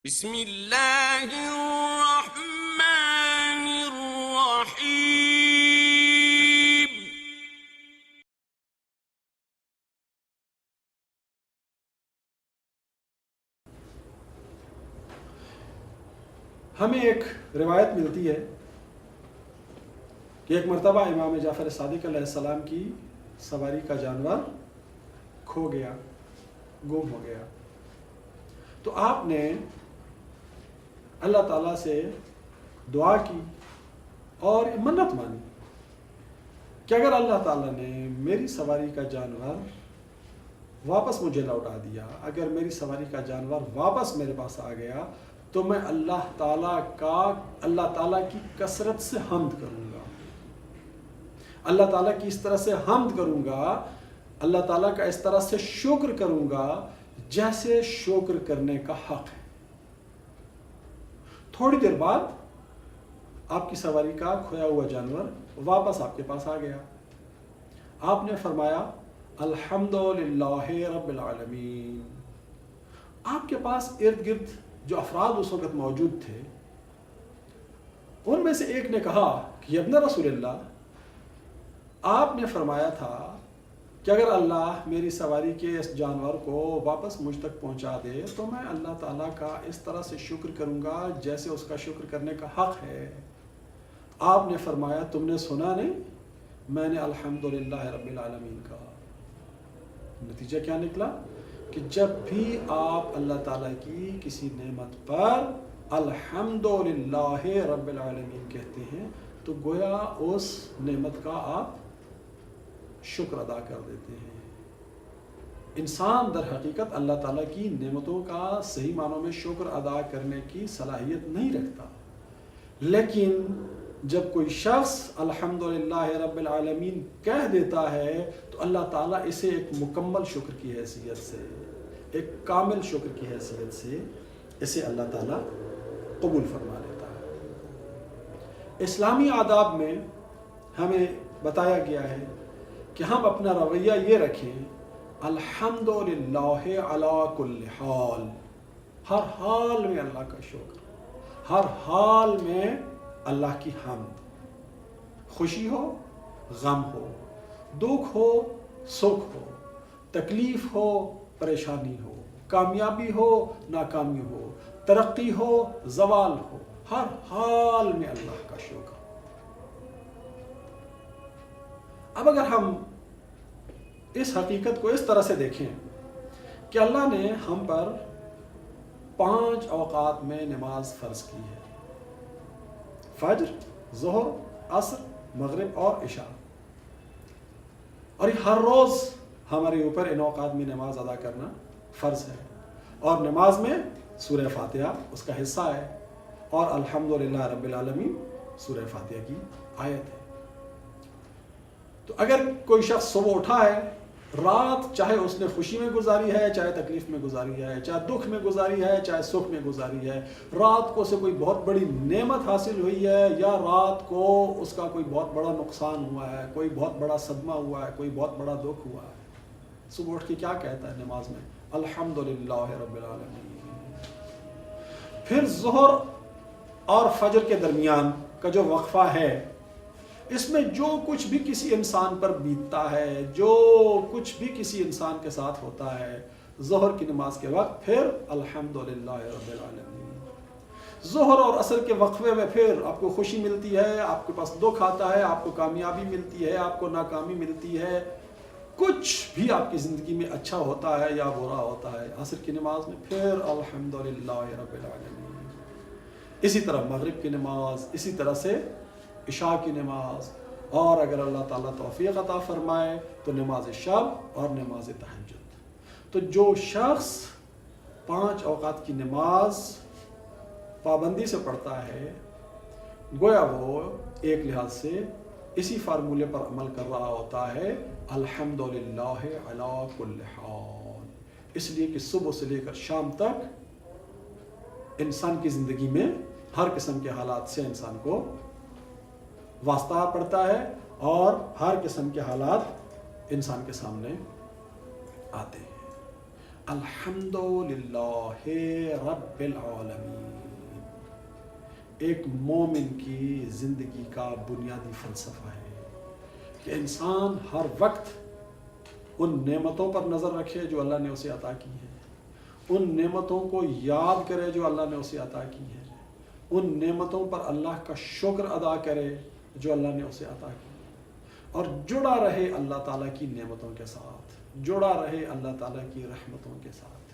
بسم اللہ الرحمن الرحیم۔ ہمیں ایک روایت ملتی ہے کہ ایک مرتبہ امام جعفر صادق علیہ السلام کی سواری کا جانور کھو گیا، گم ہو گیا، تو آپ نے اللہ تعالیٰ سے دعا کی اور منت مانی کہ اگر اللہ تعالیٰ نے میری سواری کا جانور واپس مجھے لوٹا دیا، اگر میری سواری کا جانور واپس میرے پاس آ گیا تو میں اللہ تعالیٰ کی کثرت سے حمد کروں گا، اللہ تعالیٰ کی اس طرح سے حمد کروں گا، اللہ تعالیٰ کا اس طرح سے شکر کروں گا جیسے شکر کرنے کا حق ہے۔ تھوڑی دیر بعد آپ کی سواری کا کھویا ہوا جانور واپس آپ کے پاس آ گیا۔ آپ نے فرمایا الحمدللہ رب العالمین۔ آپ کے پاس ارد گرد جو افراد اس وقت موجود تھے ان میں سے ایک نے کہا کہ ابن رسول اللہ، آپ نے فرمایا تھا کہ اگر اللہ میری سواری کے اس جانور کو واپس مجھ تک پہنچا دے تو میں اللہ تعالیٰ کا اس طرح سے شکر کروں گا جیسے اس کا شکر کرنے کا حق ہے۔ آپ نے فرمایا تم نے سنا نہیں؟ میں نے الحمدللہ رب العالمین کہا۔ نتیجہ کیا نکلا کہ جب بھی آپ اللہ تعالیٰ کی کسی نعمت پر الحمدللہ رب العالمین کہتے ہیں تو گویا اس نعمت کا آپ شکر ادا کر دیتے ہیں۔ انسان در حقیقت اللہ تعالیٰ کی نعمتوں کا صحیح معنوں میں شکر ادا کرنے کی صلاحیت نہیں رکھتا، لیکن جب کوئی شخص الحمدللہ رب العالمین کہہ دیتا ہے تو اللہ تعالیٰ اسے ایک مکمل شکر کی حیثیت سے، ایک کامل شکر کی حیثیت سے اسے اللہ تعالیٰ قبول فرما لیتا ہے۔ اسلامی آداب میں ہمیں بتایا گیا ہے کہ ہم اپنا رویہ یہ رکھیں الحمدللہ علی کل حال، ہر حال میں اللہ کا شکر، ہر حال میں اللہ کی حمد، خوشی ہو غم ہو، دکھ ہو سکھ ہو، تکلیف ہو پریشانی ہو، کامیابی ہو ناکامی ہو، ترقی ہو زوال ہو، ہر حال میں اللہ کا شکر۔ اب اگر ہم اس حقیقت کو اس طرح سے دیکھیں کہ اللہ نے ہم پر 5 اوقات میں نماز فرض کی ہے، فجر، ظہر، عصر، مغرب اور عشاء، اور یہ ہر روز ہمارے اوپر ان اوقات میں نماز ادا کرنا فرض ہے، اور نماز میں سورہ فاتحہ اس کا حصہ ہے، اور الحمدللہ رب العالمین سورہ فاتحہ کی آیت ہے۔ تو اگر کوئی شخص صبح اٹھا ہے، رات چاہے اس نے خوشی میں گزاری ہے، چاہے تکلیف میں گزاری ہے، چاہے دکھ میں گزاری ہے، چاہے سکھ میں گزاری ہے، رات کو اسے کوئی بہت بڑی نعمت حاصل ہوئی ہے یا رات کو اس کا کوئی بہت بڑا نقصان ہوا ہے، کوئی بہت بڑا صدمہ ہوا ہے، کوئی بہت بڑا دکھ ہوا ہے، صبح اٹھ کے کیا کہتا ہے نماز میں؟ الحمدللہ رب العالمین۔ پھر ظہر اور فجر کے درمیان کا جو وقفہ ہے، اس میں جو کچھ بھی کسی انسان پر بیتتا ہے، جو کچھ بھی کسی انسان کے ساتھ ہوتا ہے، ظہر کی نماز کے وقت پھر الحمدللہ رب العالمین۔ ظہر اور عصر کے وقفے میں پھر آپ کو خوشی ملتی ہے، آپ کے پاس دکھ آتا ہے، آپ کو کامیابی ملتی ہے، آپ کو ناکامی ملتی ہے، کچھ بھی آپ کی زندگی میں اچھا ہوتا ہے یا برا ہوتا ہے، عصر کی نماز میں پھر الحمدللہ رب العالمین۔ اسی طرح مغرب کی نماز، اسی طرح سے عشاء کی نماز، اور اگر اللہ تعالیٰ توفیق عطا فرمائے تو نماز شب اور نماز تہجد۔ تو جو شخص 5 اوقات کی نماز پابندی سے پڑھتا ہے، گویا وہ ایک لحاظ سے اسی فارمولے پر عمل کر رہا ہوتا ہے الحمدللہ علی کل حال، اس لیے کہ صبح سے لے کر شام تک انسان کی زندگی میں ہر قسم کے حالات سے انسان کو واسطہ پڑتا ہے، اور ہر قسم کے حالات انسان کے سامنے آتے ہیں۔ الحمدللہ رب العالمین ایک مومن کی زندگی کا بنیادی فلسفہ ہے کہ انسان ہر وقت ان نعمتوں پر نظر رکھے جو اللہ نے اسے عطا کی ہیں، ان نعمتوں کو یاد کرے جو اللہ نے اسے عطا کی ہیں، ان نعمتوں پر اللہ کا شکر ادا کرے جو اللہ نے اسے عطا کی، اور جڑا رہے اللہ تعالیٰ کی نعمتوں کے ساتھ، جڑا رہے اللہ تعالیٰ کی رحمتوں کے ساتھ۔